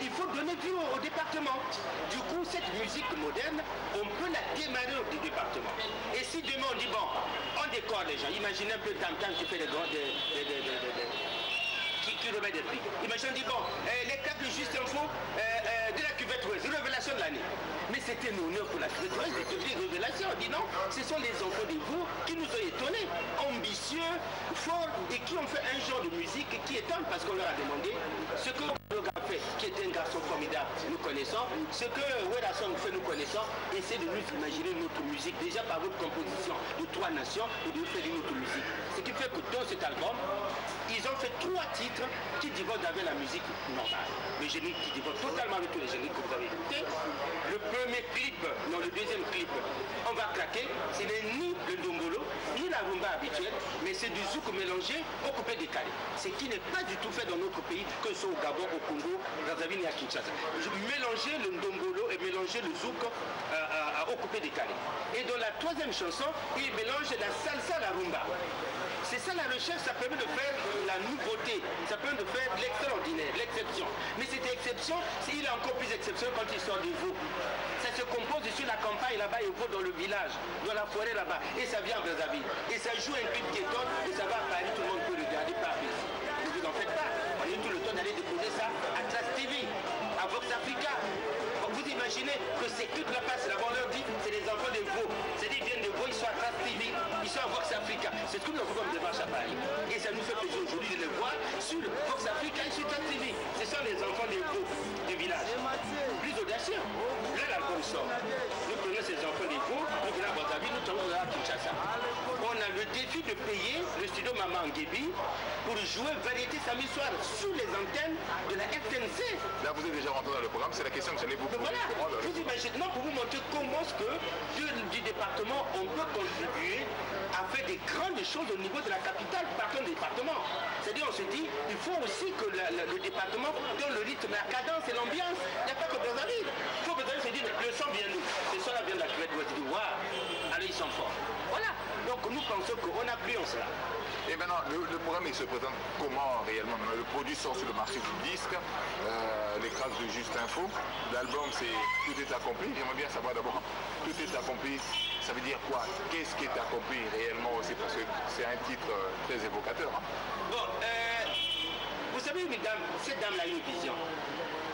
Il faut donner vie au département. Du coup, cette musique moderne, on peut la démarrer au département. Et si demain on dit, bon, on décore les gens, imaginez un peu Tam-Tam qui fait qui remet des prix. Imaginez, on dit, bon, les cartes de Juste Info de la cuvette ouest, révélation de l'année. Mais c'était un honneur pour la cuvette ouest, c'était une révélation. On dit non, ce sont les enfants de vous qui nous ont étonnés, ambitieux, forts, et qui ont fait un genre de musique qui étonne parce qu'on leur a demandé ce que a fait, qui était un garçon formidable, nous connaissons, ce que Wedasson fait, nous connaissons, essayez de nous imaginer notre musique, déjà par votre composition de 3 nations, et de faire une autre musique. Ce qui fait que dans cet album, ils ont fait 3 titres qui divorcent avec la musique normale. Le générique qui divorce totalement avec tous les génériques que vous avez écoutés. Le premier clip, non, le deuxième clip, on va craquer, ce n'est ni le Ndombolo, ni la rumba habituelle, mais c'est du zouk mélangé au coupé décalé. Ce qui n'est pas du tout fait dans notre pays, que ce soit au Gabon, au Congo, Brazzaville et à Kinshasa. Mélanger le Ndombolo et mélanger le zouk au coupé décalé. Et dans la 3e chanson, il mélange la salsa à la rumba. C'est ça la recherche, ça permet de faire la nouveauté, ça permet de faire l'extraordinaire, l'exception. Mais cette exception, il est encore plus exceptionnel quand il sort du Vaud. Ça se compose sur la campagne là-bas, il vaut dans le village, dans la forêt là-bas, et ça vient à Brazzaville. Et ça joue un clip qui étonne, et ça va à Paris, tout le monde peut regarder par ici. Ne vous en faites pas, on a eu tout le temps d'aller déposer ça à Trace TV, à Vox Africa. Vous imaginez que c'est toute la place là-bas, on leur dit, c'est les enfants de Vaud. C'est-à-dire qu'ils viennent de Vaud, ils sont à Trace TV, ils sont à Vox Africa. C'est tout le comme démarche à Paris. Et ça nous fait plaisir aujourd'hui de les voir sur Vox Africa et sur Trace TV. Ce sont les enfants des Vaud, du village. Plus audacieux. Là, l'album sort. Nous prenons ces enfants des Vaud, nous venons à Brazzaville, nous tombons à Kinshasa. On a le défi de payer le studio Maman Nguebi pour jouer variété samedi soir sous les antennes de la FNC.
Là, vous êtes déjà rentré dans le programme, c'est la question que j'allais vous poser.
Voilà, vous imaginez, non, pour vous montrer comment est-ce que du département, on peut contribuer à faire des grandes choses au niveau de la capitale, partant du département. C'est-à-dire, on se dit, il faut aussi que le département donne le rythme, la cadence et l'ambiance. Il n'y a pas que Brazzaville. Il faut que Brazzaville se dise, le son vient d'où? Ce son là vient de la cuvette ouest. Waouh, allez, ils sont forts. Voilà. Donc nous pensons qu'on a pris en cela.
Et maintenant, le programme il se présente comment réellement? Le produit sort sur le marché du disque, les traces de Juste Info. L'album c'est Tout est accompli. J'aimerais bien savoir d'abord, Tout est accompli, ça veut dire quoi? Qu'est-ce qui est accompli réellement aussi? Parce que c'est un titre très évocateur. Hein.
Bon, vous savez, cette dame a une vision.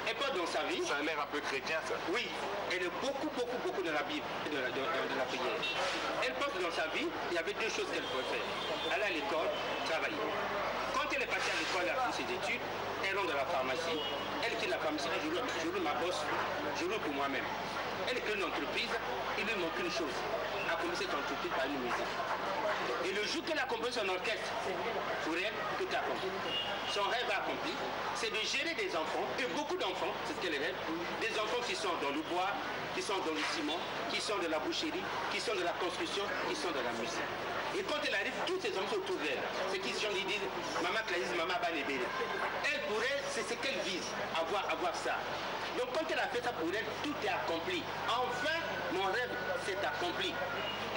Elle porte dans sa vie.
Ça a l'air un peu chrétien, ça.
Oui, elle est beaucoup dans la Bible, de la prière. Elle porte dans sa vie, il y avait deux choses qu'elle pouvait faire. Aller à l'école, travailler. Quand elle est partie à l'école, elle a fait ses études, elle rentre dans la pharmacie, elle quitte la pharmacie, je loue ma bosse, je loue pour moi-même. Elle crée une entreprise, il lui manque une chose, accomplir cette entreprise par une musique. Et le jour qu'elle a accompli son orchestre, pour elle, tout est accompli. Son rêve accompli, c'est de gérer des enfants, et beaucoup d'enfants, c'est ce qu'elle rêve, des enfants qui sont dans le bois, qui sont dans le ciment, qui sont de la boucherie, qui sont de la construction, qui sont de la musique. Et quand elle arrive, tous ces hommes sont autour d'elle. C'est qu'ils disent, Maman Clarisse, Maman Banébé. Elle, pour elle, c'est ce qu'elle vise, avoir ça. Donc quand elle a fait ça pour elle, tout est accompli. Enfin, mon rêve s'est accompli.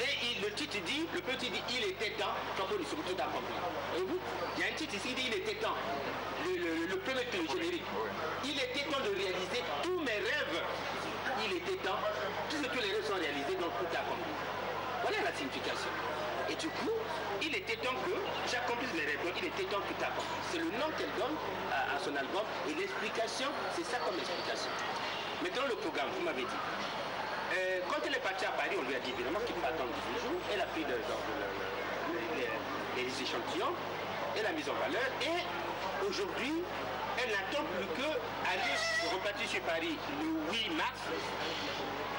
Et le titre dit, le petit dit, il était temps, quand on dit tout accompli. Et vous, il y a un titre ici qui dit, il était temps. Le premier titre générique. Il était temps de réaliser tous mes rêves. Il était temps, tous les rêves sont réalisés, donc tout est accompli. Voilà la signification. Et du coup, il était temps que j'accomplisse mes rêves. Il était temps que tu accomplisses. C'est le nom qu'elle donne à son album. Et l'explication, c'est ça comme explication. Maintenant, le programme, vous m'avez dit. Quand elle est partie à Paris, on lui a dit évidemment qu'il faut attendre 18 jours. Elle a pris les échantillons, elle a mis en valeur. Et aujourd'hui, elle n'attend plus qu'aller repartir sur Paris le 8 mars.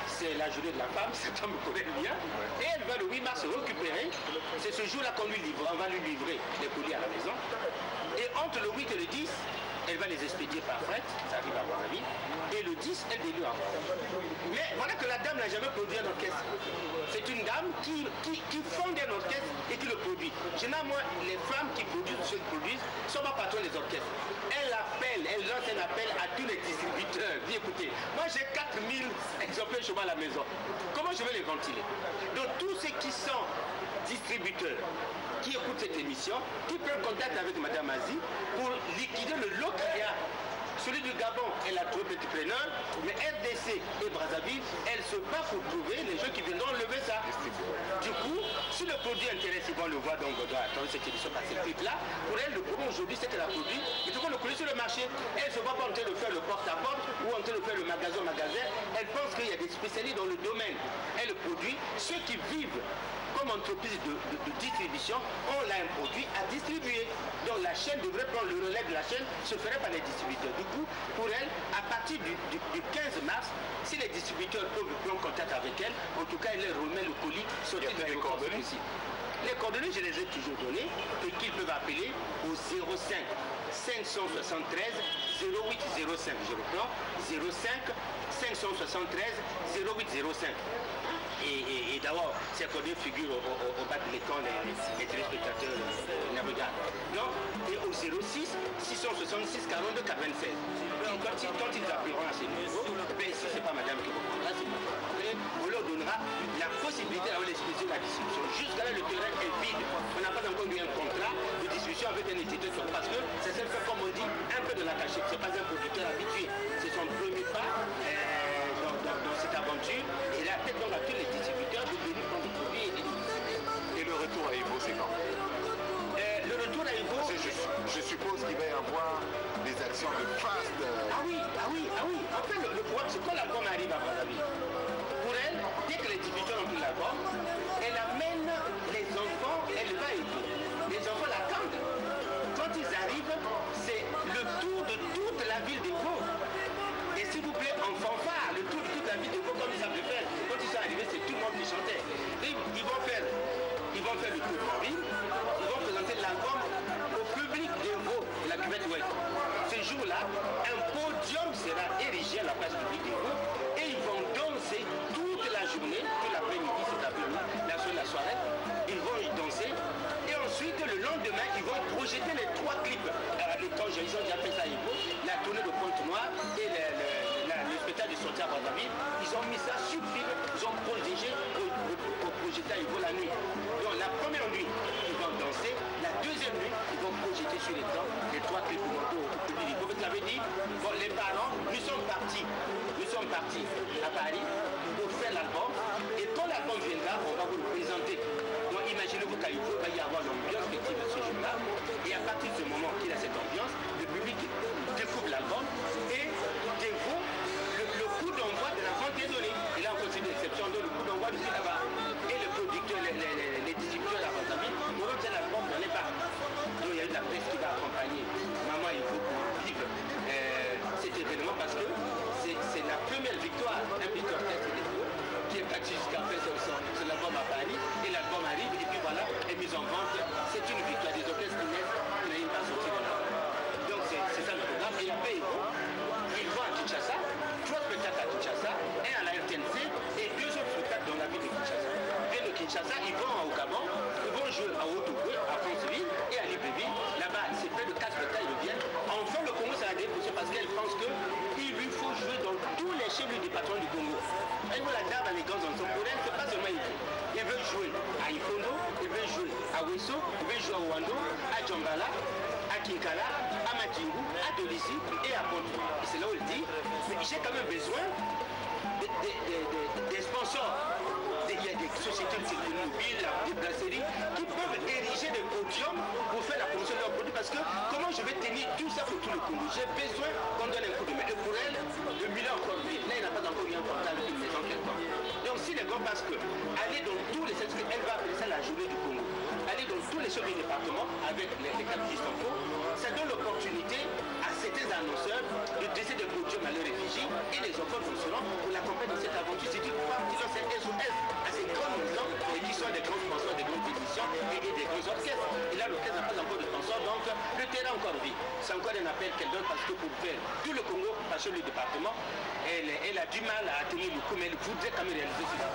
C'est la journée de la femme, cet homme me connaît bien. Et elle va le 8 mars se récupérer. C'est ce jour-là qu'on lui livre, on va lui livrer les colis à la maison. Et entre le 8 et le 10, elle va les expédier par fret, ça arrive à mon avis. Et le 10, elle délue encore. Mais voilà que la dame n'a jamais produit un orchestre. C'est une dame qui fonde un orchestre et qui le produit. Généralement, les femmes qui produisent ceux qui produisent ne sont pas patrons des orchestres. Elle lance un appel à tous les distributeurs. Dis écoutez, moi j'ai 4000 exemplaires chez moi à la maison. Comment je vais les ventiler? Donc tous ceux qui sont distributeurs, qui écoutent cette émission, qui prennent contact avec Madame Aziz pour liquider le lot qu'il y a. Celui du Gabon, elle a trouvé petit preneur, mais RDC et Brazzaville, elle se bat pour trouver les gens qui viendront lever ça. Du coup, si le produit intéresse, ils vont le voir, donc on doit attendre cette émission par cette là. Pour elle, le problème aujourd'hui, c'est qu'elle a produit, il faut qu'on le connaisse sur le marché. Elle ne se voit pas en train de faire le porte-à-porte ou en train de faire le magasin. Elle pense qu'il y a des spécialistes dans le domaine. Elle produit, ceux qui vivent comme entreprise de distribution, on a un produit à distribuer. Donc la chaîne devrait prendre le relais de la chaîne, se ferait par les distributeurs. Du coup, pour elle, à partir du 15 mars, si les distributeurs peuvent prendre contact avec elle, en tout cas, elle leur remet le colis sorti de les coordonnées. Les coordonnées, je les ai toujours données et qu'ils peuvent appeler au 05 573 0805. Je reprends, 05 573 0805. Et d'abord, ces coordonnées figurent au bas de l'écran, les téléspectateurs les regardent. Non, et au 06 666 42 96. Donc quand ils appelleront à ce numéro, ben, si ce n'est pas madame qui vous prendra, si vous prendrez, on leur donnera la possibilité d'avoir l'expédition de la distribution. Jusqu'à là, le terrain est vide. On n'a pas encore eu un contrat de distribution avec un éditeur parce que c'est celle fait, comme on dit, un peu de la cachette. Ce n'est pas un producteur habitué. C'est son premier pas dans cette aventure. Et là, peut-être donc à tous les distributeurs de venir prendre le produit et distribuer.
Et le retour à Evo, c'est quand?
Le retour à Evo...
Je suppose qu'il va y avoir des actions de fast.
Ah oui. En fait, le problème, c'est quand l'album arrive à Brazzaville. Pour elle, dès que les distributeurs ont pris l'album, elle amène les enfants, elle va à Evo. Les enfants l'attendent. Quand ils arrivent, c'est le tour de toute la ville d'Evo. Et s'il vous plaît, en fanfare, le tour de toute la ville d'Evo, comme ils savent le faire. Quand ils sont arrivés, c'est tout le monde qui chantait. Ils vont faire le tour de la ville, ils vont présenter l'album au public d'Evo, la cuvette Ouest. Ce jour-là, un podium sera érigé à la place publique d'Evo et ils vont danser toute la journée, toute l'après-midi, c'est après la soirée, ils vont y danser et ensuite le lendemain, ils vont projeter les 3 clips. Ils ont déjà fait ça à Evo, la tournée de Pointe-Noire et le spectacle de sortie à Brazzaville. Ils ont mis ça sur film, ils ont projeté à Evo la nuit. Donc la première nuit, ils vont danser. La deuxième nuit, ils vont projeter sur l'écran les 3 clips au public. Vous l'avez dit, bon, les parents, nous sommes Paris pour faire l'album. Et quand l'album viendra, on va vous le présenter. Donc imaginez-vous qu'à Ifo, il va y avoir l'ambiance effective de ce jour-là. Et à partir de ce moment qu'il a cette ambiance, le public découvre l'album et dévoue le coup d'envoi de la vente des données. Et là, on considère l'exception de le coup d'envoi du là-bas. Et le producteur, les distributeurs de la vente à vie, nous avons l'album dans les bars. Donc il y a eu de la presse qui va accompagner Maman Ifo pour vivre cet événement parce que c'est la première victoire, un big orchestre qui est parti jusqu'à présent sur l'album à Paris et l'album arrive et puis voilà, est mise en vente. C'est une victoire des orchestres qui naissent, qui n'arrivent pas à sortir de l'album. Donc c'est ça le programme. Et après ils vont à Kinshasa, 3 spectacles à Kinshasa, un à la RTNC et 2 autres spectacles dans la ville de Kinshasa. Et de Kinshasa, ils vont au Gabon, ils vont jouer à Haut-Touboué, à Franceville et à Libreville. Là-bas, c'est près de 4 spectacles, ils reviennent. Enfin, le Congo, c'est la dépression parce qu'elle pense qu'il lui faut jouer dans tous les chefs du département du Congo. Elle veut la garde dans les grands ensembles. Pour elle, c'est pas seulement Ifo. Il veut jouer à Ifondo, il veut jouer à Wesso, il veut jouer à Wando, à Djambala, à Kinkala, à Matingu, à Dolissi et à Ponto. Et c'est là où il dit, mais j'ai quand même besoin des sponsors. Il y a des sociétés de sécurité mobile, des brasseries qui peuvent ériger des podiums pour faire la promotion de leurs produits parce que comment je vais tenir tout ça pour tout le Congo? J'ai besoin qu'on donne un coup de main. Et pour elle, le milieu encore vite. Là, il n'a pas encore eu un portal une maison quelconque. Donc si les gars pensent que aller dans tous les secteurs, elle va appeler ça la journée du Congo. Aller dans tous les chefs du département avec les cadres qui sont faux, ça donne l'opportunité à certains annonceurs de décider des podiums à leur effigie et les enfants fonctionnants pour l'accompagner dans cette aventure. C'est une part qui lance un SOS à ces grandes maisons et qui sont des grands sponsors, des grandes éditions et des grands orchestres. Et là, l'orchestre n'a pas encore de sponsor, donc le terrain encore vit. C'est encore un appel qu'elle donne parce que pour faire tout le Congo, parce que le département, elle a du mal à tenir le coup, mais elle voudrait quand même réaliser cela.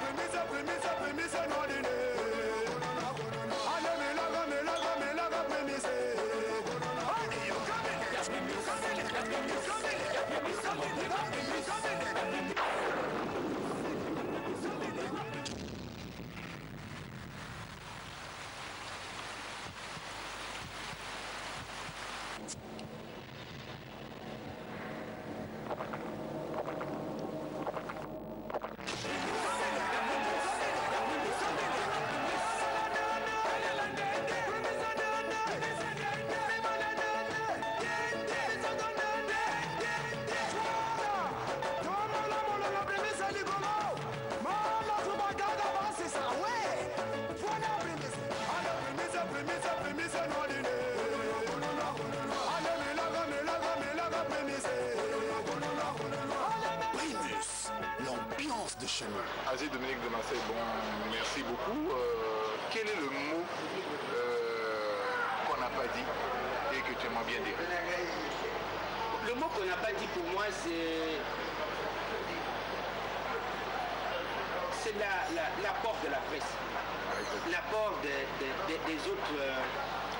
Azé Dominique de Marseille, bon, merci beaucoup. Quel est le mot qu'on n'a pas dit et que tu aimerais bien dire?
Le mot qu'on n'a pas dit pour moi, c'est l'apport de la presse, l'apport des autres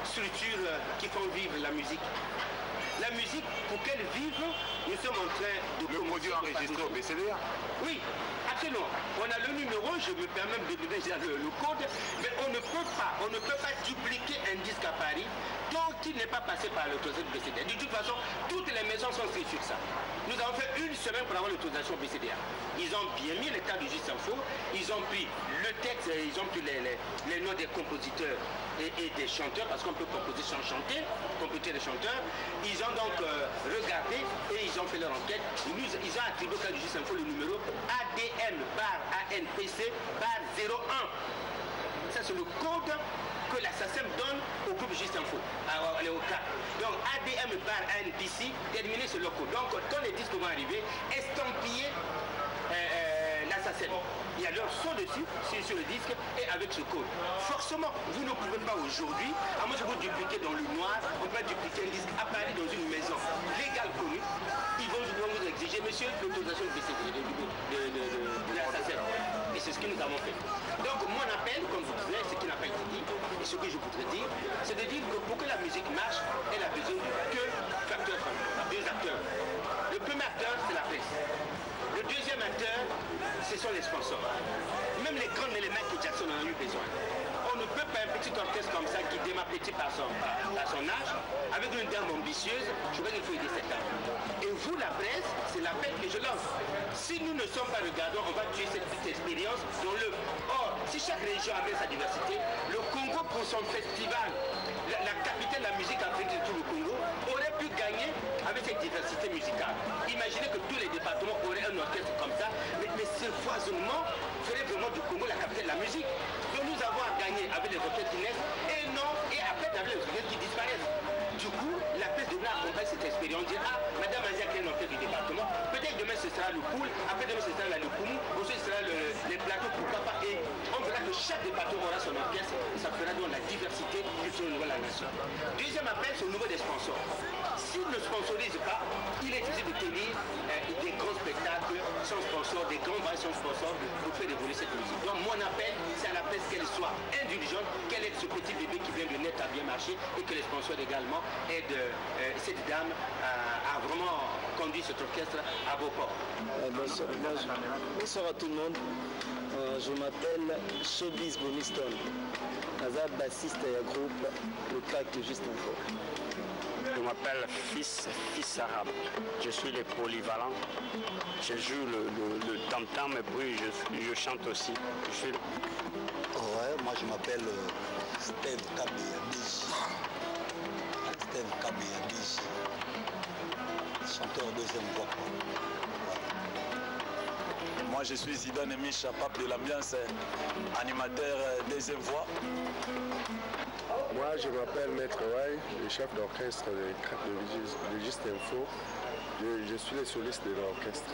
structures qui font vivre la musique. La musique, pour qu'elle vive, nous sommes en train de...
Le produit enregistré au BCDA?
Oui, absolument. On a le numéro, je me permets de donner le code, mais on ne peut pas dupliquer un disque à Paris tant qu'il n'est pas passé par l'autorisation du BCDA. De toute façon, toutes les maisons sont inscrites sur ça. Nous avons fait une semaine pour avoir l'autorisation BCDA. Ils ont bien mis les cas du Juste Info, ils ont pris le texte, ils ont pris les noms des compositeurs et des chanteurs, parce qu'on peut composer sans chanter, composer des chanteurs. Ils ont donc regardé et ils ont fait leur enquête. Ils ont attribué au cas du Juste Info le numéro ADM/ANPC/01. Ça, c'est le code que la SACEM donne au groupe Juste Info, au cas. Donc ADM/ANPC, terminé sur le code. Donc quand les disques vont arriver, estampillés la SACEM. Il y a leur son dessus, sur le disque et avec ce code. Forcément, vous ne pouvez pas aujourd'hui, à moins que vous dupliquez dans le noir, on peut dupliquer un disque à Paris dans une maison légale connue. Ils vont vous exiger, monsieur, l'autorisation de la SACEM. Et c'est ce que nous avons fait. Donc mon appel, comme vous disiez, ce qui n'a pas été dit, et ce que je voudrais dire, c'est de dire que pour que la musique marche, elle a besoin de deux facteurs, deux acteurs. Le premier acteur, c'est la presse. Le deuxième acteur, ce sont les sponsors. Même les grands éléments que Jackson en a eu besoin. On ne peut pas un petit orchestre comme ça qui démarre petit par son âge, avec une dame ambitieuse, je crois qu'il faut aider cette dame. Et vous, la presse, c'est là l'appel que je lance. Si nous ne sommes pas regardants, on va tuer cette petite expérience dans le... Or, si chaque région avait sa diversité, le Congo pour son festival, la capitale de la musique africaine de tout le Congo, aurait pu gagner avec cette diversité musicale. Imaginez que tous les départements auraient un orchestre comme ça, mais ce foisonnement ferait vraiment du Congo la capitale de la musique. Donc nous avons à gagner avec les orchestres qui naissent et non, et après avec les orchestres qui disparaissent. Du coup, la presse devrait accompagner cette expérience, dire ah, Madame Azia qui est un orchestre du département, peut-être demain ce sera le Poul, après demain ce sera la Lukumu, ensuite ce sera les plateaux, pourquoi pas, et on verra que chaque département aura son orchestre, ça fera donc la diversité culturelle au niveau de la nation. Deuxième appel, c'est au niveau des sponsors. S'ils ne sponsorisent pas, il est difficile de tenir des grands spectacles sans sponsor, des grands bails sans sponsor pour faire évoluer cette musique. Donc mon appel, c'est à la presse qu'elle soit indulgente, qu'elle aide ce petit bébé qui vient de naître à bien marcher et que les sponsors également aident cette dame à vraiment conduire cet orchestre à beau port.
Bonsoir à tout le monde. Je m'appelle Showbiz Boniston. Azad bassiste et groupe le CAC de Juste Info.
Je m'appelle Fils Arabe. Je suis le polyvalent. Je joue le tam-tam et puis je chante aussi.
Ouais, moi je m'appelle Steve Kabiabiji. Steve Kabiabiji. Chanteur deuxième voix.
Moi je suis Zidane Micha, pape de l'ambiance, animateur deuxième voix.
Moi je m'appelle Maître Wai, le chef d'orchestre de Juste Info. Je suis le soliste de l'orchestre.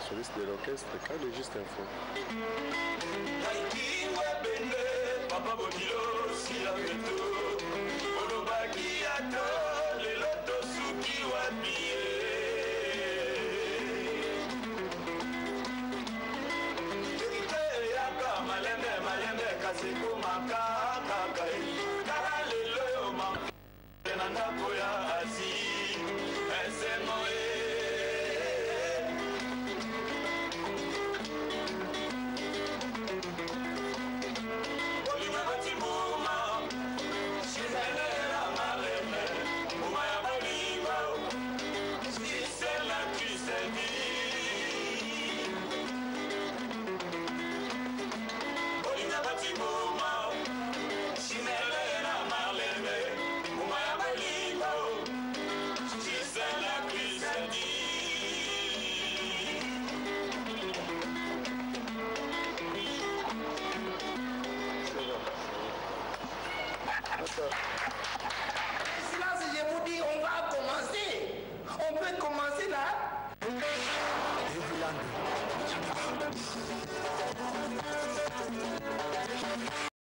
Soliste de l'orchestre de Juste Info.
D'accord.